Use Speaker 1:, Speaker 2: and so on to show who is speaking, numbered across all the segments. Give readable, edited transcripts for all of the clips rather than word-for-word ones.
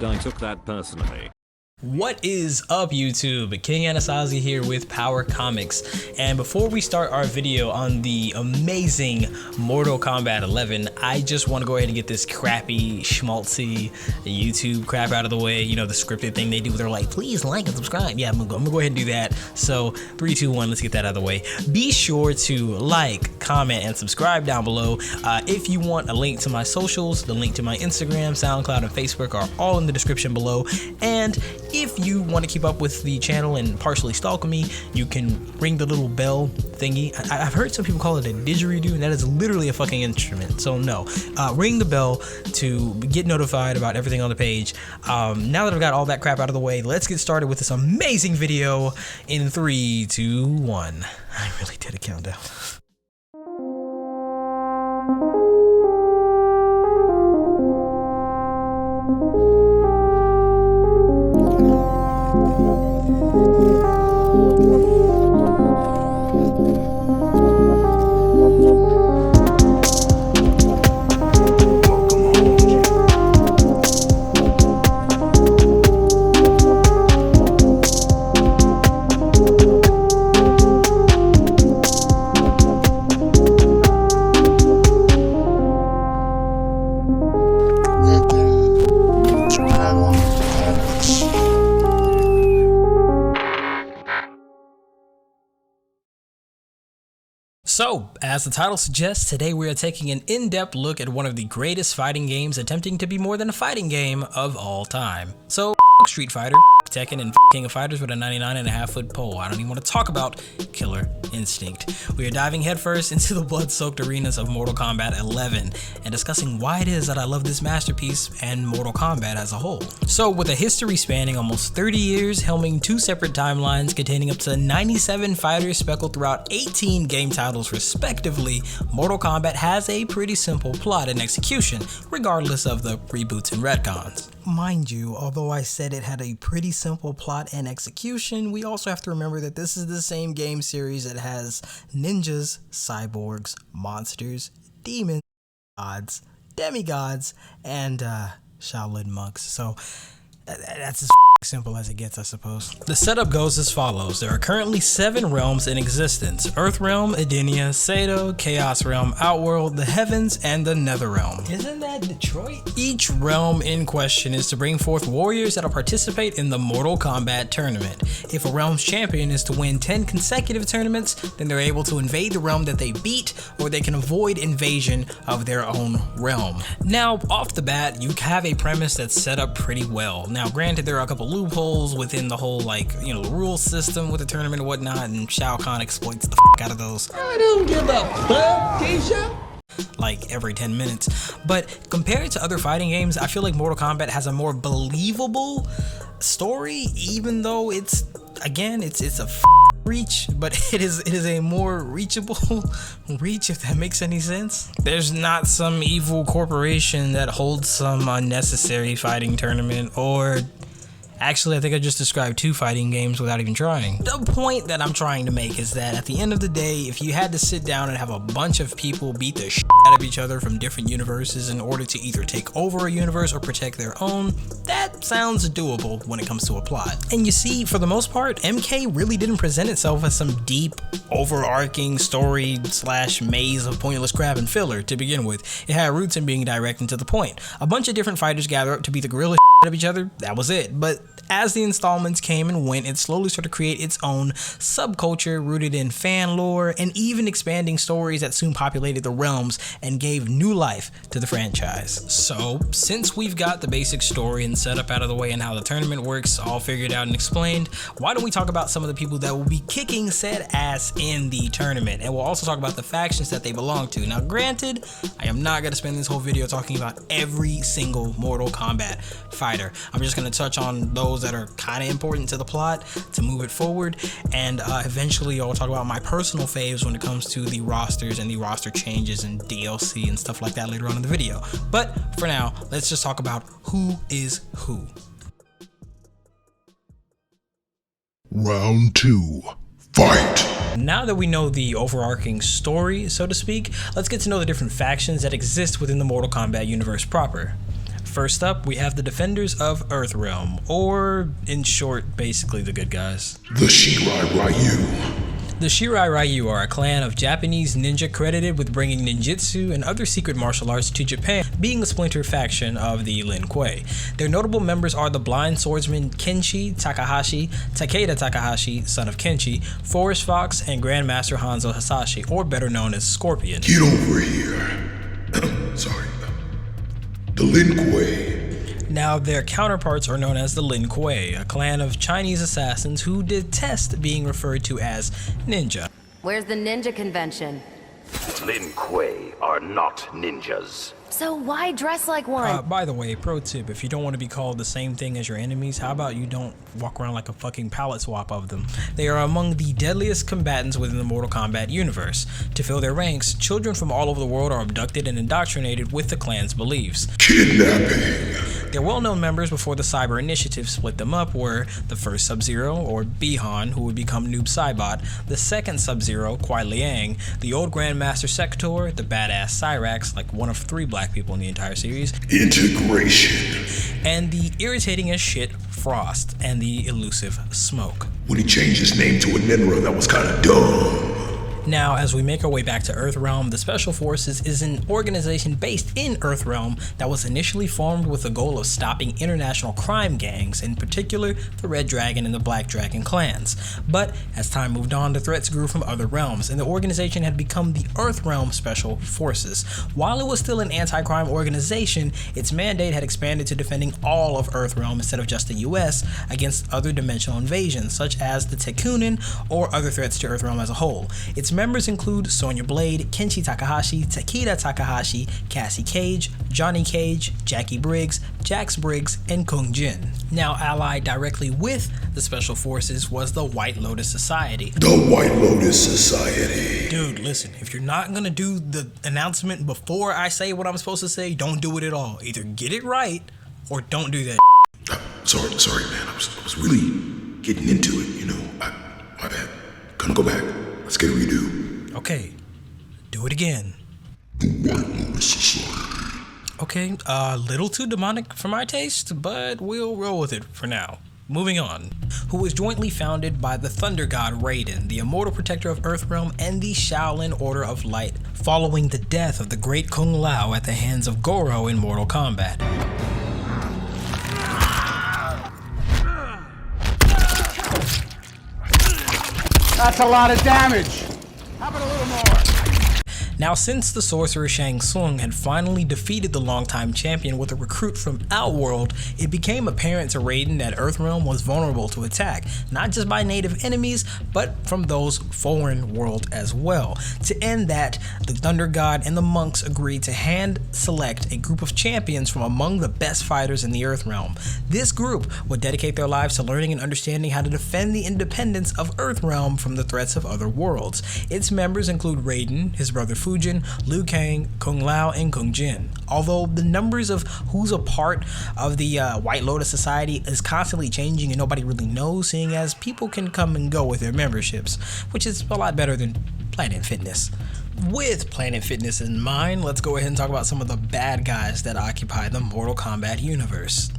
Speaker 1: and I took that personally.
Speaker 2: What is up, YouTube? King Anasazi here with Power Comics, and before we start our video on the amazing Mortal Kombat 11, I just want to go ahead and get this crappy, schmaltzy YouTube crap out of the way. You know, the scripted thing they do where they're like, please like and subscribe. Yeah, I'm gonna go ahead and do that. So 3, 2, 1, let's get that out of the way. Be sure to like, comment, and subscribe down below. If you want a link to my socials, the link to my Instagram, SoundCloud, and Facebook are all in the description below. And if you want to keep up with the channel and partially stalk me, you can ring the little bell thingy. I've heard some people call it a didgeridoo, and that is literally a fucking instrument. So no, ring the bell to get notified about everything on the page. Now that I've got all that crap out of the way, let's get started with this amazing video in 3, 2, 1. I really did a countdown. So, as the title suggests, today we are taking an in-depth look at one of the greatest fighting games attempting to be more than a fighting game of all time. So, Street Fighter, Tekken, and King of Fighters with a 99.5-foot pole. I don't even want to talk about Killer Instinct. We are diving headfirst into the blood-soaked arenas of Mortal Kombat 11 and discussing why it is that I love this masterpiece and Mortal Kombat as a whole. So, with a history spanning almost 30 years, helming 2 separate timelines containing up to 97 fighters speckled throughout 18 game titles respectively, Mortal Kombat has a pretty simple plot and execution, regardless of the reboots and retcons. Mind you, although I said it had a pretty simple plot and execution, we also have to remember that this is the same game series that has ninjas, cyborgs, monsters, demons, gods, demigods, and Shaolin monks. So that's as simple as it gets, I suppose. The setup goes as follows. There are currently 7 realms in existence: Earth Realm, Edenia, Sado, Chaos Realm, Outworld, the Heavens, and the Nether Realm. Isn't that Detroit? Each realm in question is to bring forth warriors that'll participate in the Mortal Kombat tournament. If a realm's champion is to win 10 consecutive tournaments, then they're able to invade the realm that they beat, or they can avoid invasion of their own realm. Now, off the bat, you have a premise that's set up pretty well. Now, granted, there are a couple loopholes within the whole, the rule system with the tournament and whatnot, and Shao Kahn exploits the out of those. I don't give a fuck, Keisha. Like every 10 minutes. But compared to other fighting games, I feel like Mortal Kombat has a more believable story, even though it's a reach, but it is a more reachable reach, if that makes any sense. There's not some evil corporation that holds some unnecessary fighting tournament, or actually, I think I just described 2 fighting games without even trying. The point that I'm trying to make is that at the end of the day, if you had to sit down and have a bunch of people beat the shit out of each other from different universes in order to either take over a universe or protect their own, that sounds doable when it comes to a plot. And you see, for the most part, MK really didn't present itself as some deep, overarching story / maze of pointless crap and filler to begin with. It had roots in being direct and to the point. A bunch of different fighters gather up to beat the gorilla out of each other, that was it. But as the installments came and went, it slowly started to create its own subculture rooted in fan lore and even expanding stories that soon populated the realms and gave new life to the franchise. So, since we've got the basic story and setup out of the way and how the tournament works all figured out and explained, why don't we talk about some of the people that will be kicking said ass in the tournament, and we'll also talk about the factions that they belong to. Now, granted, I am not going to spend this whole video talking about every single Mortal Kombat fighter. I'm just going to touch on those that are kind of important to the plot to move it forward, and eventually I'll talk about my personal faves when it comes to the rosters and the roster changes and DLC and stuff like that later on in the video. But for now, let's just talk about who is who.
Speaker 3: Round 2, fight!
Speaker 2: Now that we know the overarching story, so to speak, let's get to know the different factions that exist within the Mortal Kombat universe proper. First up, we have the Defenders of Earthrealm, or in short, basically the good guys.
Speaker 3: The Shirai Ryu.
Speaker 2: The Shirai Ryu are a clan of Japanese ninja credited with bringing ninjutsu and other secret martial arts to Japan, being a splinter faction of the Lin Kuei. Their notable members are the blind swordsman Kenshi Takahashi, Takeda Takahashi, son of Kenshi, Forest Fox, and Grandmaster Hanzo Hasashi, or better known as Scorpion.
Speaker 3: Get over here. Sorry. The Lin Kuei.
Speaker 2: Now, their counterparts are known as the Lin Kuei, a clan of Chinese assassins who detest being referred to as ninja.
Speaker 1: Where's the ninja convention?
Speaker 4: Lin Kuei are not ninjas.
Speaker 1: So why dress like one?
Speaker 2: By the way, pro tip, if you don't want to be called the same thing as your enemies, how about you don't walk around like a fucking palette swap of them? They are among the deadliest combatants within the Mortal Kombat universe. To fill their ranks, children from all over the world are abducted and indoctrinated with the clan's beliefs.
Speaker 3: Kidnapping.
Speaker 2: Their well-known members before the Cyber Initiative split them up were the first Sub-Zero, or Bihan, who would become Noob Saibot, the second Sub-Zero, Kuai Liang, the old Grandmaster Sector, the badass Cyrax, like one of 3 black people in the entire series,
Speaker 3: Integration.
Speaker 2: and the irritating as shit Frost, and the elusive Smoke.
Speaker 3: When he changed his name to a Ninra, that was kinda dumb.
Speaker 2: Now, as we make our way back to Earthrealm, the Special Forces is an organization based in Earthrealm that was initially formed with the goal of stopping international crime gangs, in particular the Red Dragon and the Black Dragon clans. But as time moved on, the threats grew from other realms, and the organization had become the Earthrealm Special Forces. While it was still an anti-crime organization, its mandate had expanded to defending all of Earthrealm instead of just the US against other dimensional invasions, such as the Tekunin or other threats to Earthrealm as a whole. Its members include Sonya Blade, Kenshi Takahashi, Takeda Takahashi, Cassie Cage, Johnny Cage, Jackie Briggs, Jax Briggs, and Kung Jin. Now, allied directly with the Special Forces was the White Lotus Society.
Speaker 3: The White Lotus Society.
Speaker 2: Dude, listen, if you're not gonna do the announcement before I say what I'm supposed to say, don't do it at all. Either get it right or don't do that.
Speaker 3: Sorry, man. I was really getting into it, you know. My bad. Gonna go back. Let's get a redo.
Speaker 2: Okay, do it again.
Speaker 3: The White Lotus Society.
Speaker 2: Okay, a little too demonic for my taste, but we'll roll with it for now. Moving on. Who was jointly founded by the Thunder God Raiden, the immortal protector of Earthrealm, and the Shaolin Order of Light, following the death of the great Kung Lao at the hands of Goro in Mortal Kombat.
Speaker 5: That's a lot of damage. How about a little more?
Speaker 2: Now, since the sorcerer Shang Tsung had finally defeated the longtime champion with a recruit from Outworld, it became apparent to Raiden that Earthrealm was vulnerable to attack, not just by native enemies, but from those foreign world as well. To end that, the Thunder God and the monks agreed to hand select a group of champions from among the best fighters in the Earthrealm. This group would dedicate their lives to learning and understanding how to defend the independence of Earthrealm from the threats of other worlds. Its members include Raiden, his brother Fujin, Liu Kang, Kung Lao, and Kung Jin. Although the numbers of who's a part of the White Lotus Society is constantly changing and nobody really knows, seeing as people can come and go with their memberships, which is a lot better than Planet Fitness. With Planet Fitness in mind, let's go ahead and talk about some of the bad guys that occupy the Mortal Kombat universe.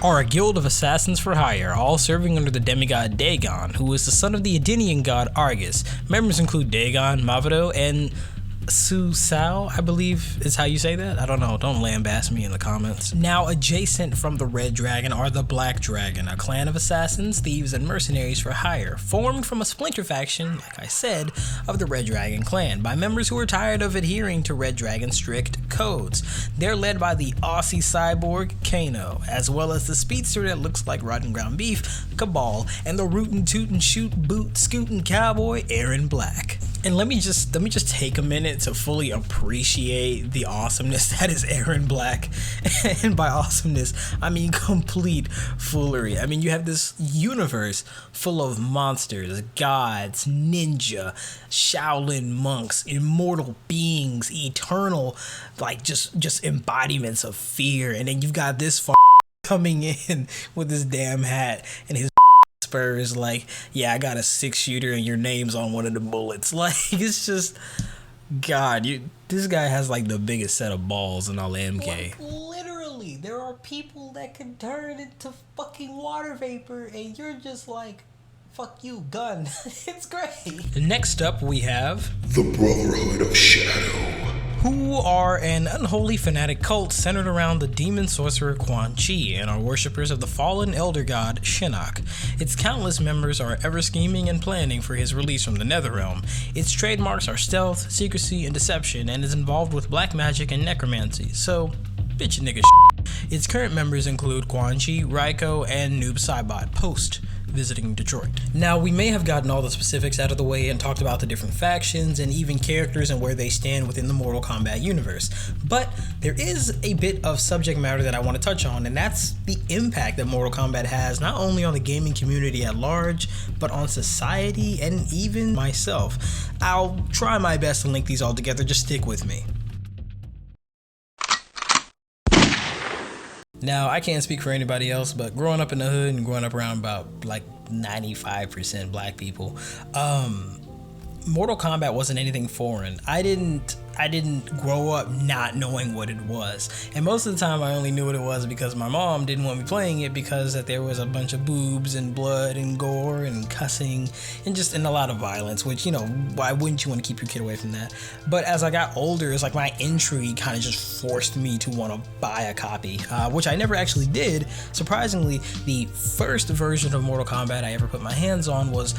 Speaker 2: Are a guild of assassins for hire, all serving under the demigod Dagon, who is the son of the Edenian god Argus. Members include Dagon, Mavado, and Su Sao, I believe is how you say that. I don't know, don't lambast me in the comments. Now, adjacent from the Red Dragon are the Black Dragon, a clan of assassins, thieves, and mercenaries for hire, formed from a splinter faction, like I said, of the Red Dragon clan, by members who are tired of adhering to Red Dragon's strict codes. They're led by the Aussie cyborg, Kano, as well as the speedster that looks like rotten ground beef, Cabal, and the rootin' tootin' shoot boot scootin' cowboy, Aaron Black. And let me just take a minute to fully appreciate the awesomeness that is Aaron Black. And by awesomeness, I mean complete foolery. I mean, you have this universe full of monsters, gods, ninja, Shaolin monks, immortal beings, eternal, like just embodiments of fear. And then you've got this coming in with his damn hat and his Spurs like, yeah, I got a 6-shooter and your name's on one of the bullets. Like, it's just, God, this guy has like the biggest set of balls in all MK.
Speaker 6: Like, literally, there are people that can turn into fucking water vapor, and you're just like, fuck you, gun. It's great.
Speaker 2: Next up, we have
Speaker 3: The Brotherhood of Shadow.
Speaker 2: who are an unholy fanatic cult centered around the demon sorcerer Quan Chi and are worshippers of the fallen elder god Shinnok. Its countless members are ever scheming and planning for his release from the Netherrealm. Its trademarks are stealth, secrecy, and deception, and is involved with black magic and necromancy, so bitch nigga shit. Its current members include Quan Chi, Raiko, and Noob Saibot post visiting Detroit. Now, we may have gotten all the specifics out of the way and talked about the different factions and even characters and where they stand within the Mortal Kombat universe, but there is a bit of subject matter that I want to touch on, and that's the impact that Mortal Kombat has not only on the gaming community at large, but on society and even myself. I'll try my best to link these all together, just stick with me. Now, I can't speak for anybody else, but growing up in the hood and growing up around about like 95% black people, Mortal Kombat wasn't anything foreign. I didn't grow up not knowing what it was, and most of the time I only knew what it was because my mom didn't want me playing it because that there was a bunch of boobs and blood and gore and cussing and a lot of violence, which, you know, why wouldn't you want to keep your kid away from that? But as I got older, it's like my intrigue kind of just forced me to want to buy a copy, which I never actually did. Surprisingly, the first version of Mortal Kombat I ever put my hands on was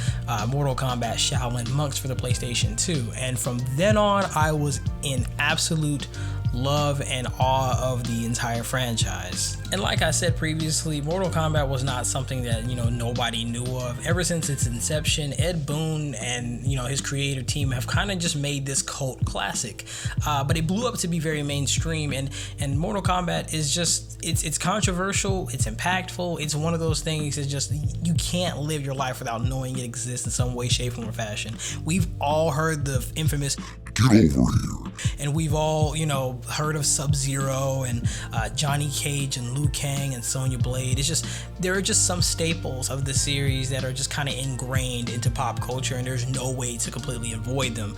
Speaker 2: Mortal Kombat Shaolin Monks for the PlayStation 2, and from then on I was in absolute love and awe of the entire franchise. And like I said previously, Mortal Kombat was not something that, you know, nobody knew of. Ever since its inception, Ed Boon and, you know, his creative team have kind of just made this cult classic, but it blew up to be very mainstream, and Mortal Kombat is just, it's controversial, it's impactful, it's one of those things. It's just, you can't live your life without knowing it exists in some way, shape, form, or fashion. We've all heard the infamous
Speaker 3: Get over here.
Speaker 2: and we've all, you know, heard of Sub-Zero and Johnny Cage and Liu Kang and Sonya Blade. It's just, there are just some staples of the series that are just kind of ingrained into pop culture, and there's no way to completely avoid them,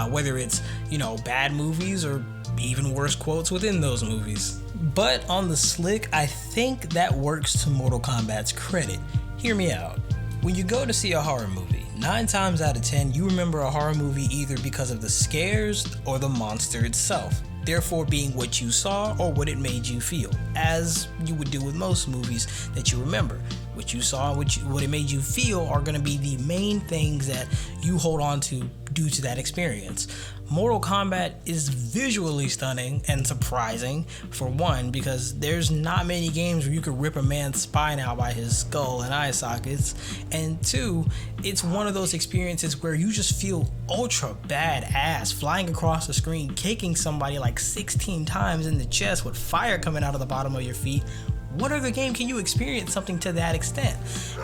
Speaker 2: whether it's, you know, bad movies or even worse quotes within those movies. But on the slick, I think that works to Mortal Kombat's credit. Hear me out. When you go to see a horror movie, 9 times out of 10, you remember a horror movie either because of the scares or the monster itself, therefore being what you saw or what it made you feel, as you would do with most movies that you remember. What you saw and what it made you feel are going to be the main things that you hold on to due to that experience. Mortal Kombat is visually stunning and surprising, for one, because there's not many games where you could rip a man's spine out by his skull and eye sockets, and two, it's one of those experiences where you just feel ultra badass flying across the screen, kicking somebody like 16 times in the chest with fire coming out of the bottom of your feet. What other game can you experience something to that extent?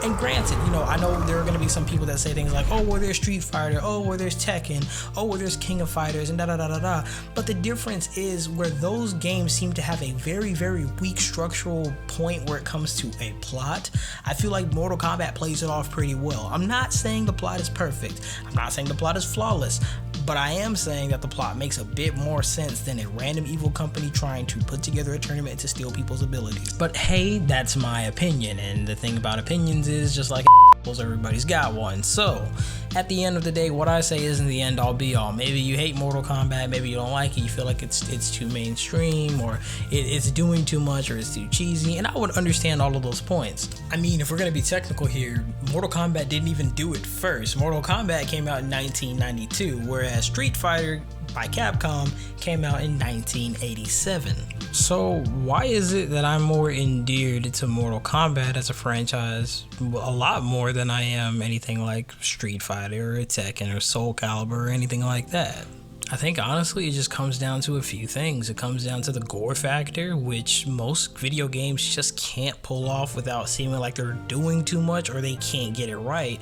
Speaker 2: And granted, you know, I know there are going to be some people that say things like, oh, well, there's Street Fighter, oh, well, there's Tekken, oh, well, there's King of Fighters, and da-da-da-da-da. But the difference is where those games seem to have a very, very weak structural point where it comes to a plot. I feel like Mortal Kombat plays it off pretty well. I'm not saying the plot is perfect. I'm not saying the plot is flawless. But I am saying that the plot makes a bit more sense than a random evil company trying to put together a tournament to steal people's abilities. But hey, that's my opinion, and the thing about opinions is, just like everybody's got one. So at the end of the day, what I say isn't the end all be all. Maybe you hate Mortal Kombat, maybe you don't like it, you feel like it's too mainstream, or it's doing too much, or it's too cheesy, and I would understand all of those points. I mean, if we're gonna be technical here, Mortal Kombat didn't even do it first. Mortal Kombat came out in 1992, whereas Street Fighter by Capcom came out in 1987. So why is it that I'm more endeared to Mortal Kombat as a franchise a lot more than I am anything like Street Fighter or Tekken or Soul Calibur or anything like that? I think honestly it just comes down to a few things. It comes down to the gore factor, which most video games just can't pull off without seeming like they're doing too much or they can't get it right.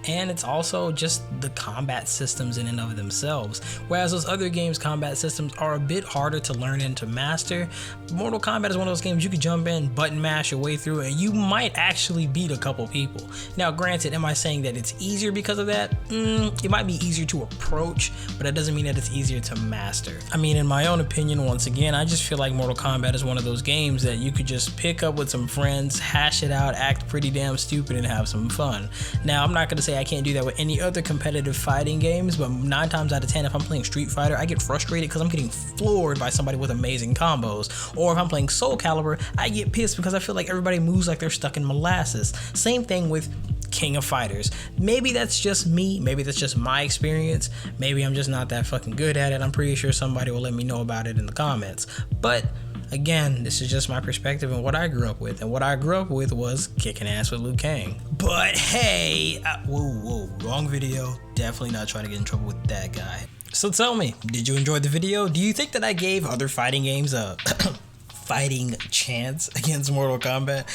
Speaker 2: And it's also just the combat systems in and of themselves. Whereas those other games' combat systems are a bit harder to learn and to master, Mortal Kombat is one of those games you could jump in, button mash your way through, and you might actually beat a couple people. Now granted, am I saying that it's easier because of that? It might be easier to approach, but that doesn't mean that it's it's easier to master. I mean, in my own opinion, once again, I just feel like Mortal Kombat is one of those games that you could just pick up with some friends, hash it out, act pretty damn stupid, and have some fun. Now, I'm not gonna say I can't do that with any other competitive fighting games, but 9 times out of 10, if I'm playing Street Fighter, I get frustrated because I'm getting floored by somebody with amazing combos. Or if I'm playing Soul Calibur, I get pissed because I feel like everybody moves like they're stuck in molasses. Same thing with King of Fighters. Maybe that's just me, maybe that's just my experience, maybe I'm just not that fucking good at it. I'm pretty sure somebody will let me know about it in the comments. But again, this is just my perspective and what I grew up with, and what I grew up with was kicking ass with Liu Kang. But hey, whoa, wrong video. Definitely not trying to get in trouble with that guy. So tell me, did you enjoy the video? Do you think that I gave other fighting games a fighting chance against Mortal Kombat?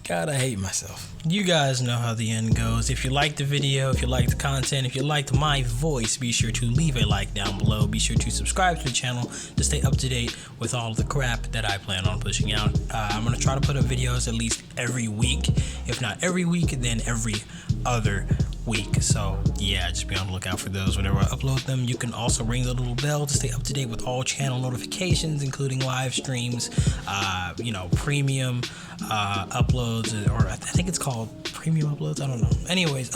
Speaker 2: God, I hate myself. You guys know how the end goes. If you liked the video, if you liked the content, if you liked my voice, be sure to leave a like down below. Be sure to subscribe to the channel to stay up to date with all the crap that I plan on pushing out. I'm gonna try to put up videos at least every week. If not every week, then every other week. So yeah, just be on the lookout for those whenever I upload them. You can also ring the little bell to stay up to date with all channel notifications, including live streams, you know, premium uploads, or I think it's called premium uploads, I don't know. Anyways,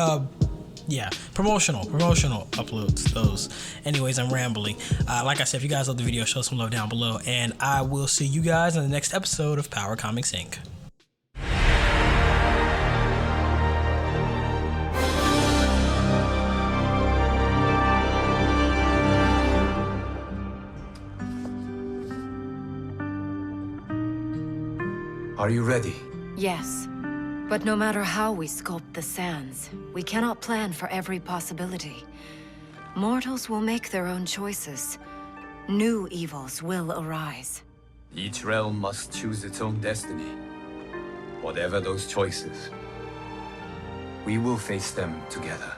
Speaker 2: yeah, promotional uploads, those. Anyways, I'm rambling. Like I said, if you guys love the video, show some love down below, and I will see you guys in the next episode of Power Comics Inc.
Speaker 7: Are you ready?
Speaker 1: Yes. But no matter how we sculpt the sands, we cannot plan for every possibility. Mortals will make their own choices. New evils will arise.
Speaker 7: Each realm must choose its own destiny. Whatever those choices, we will face them together.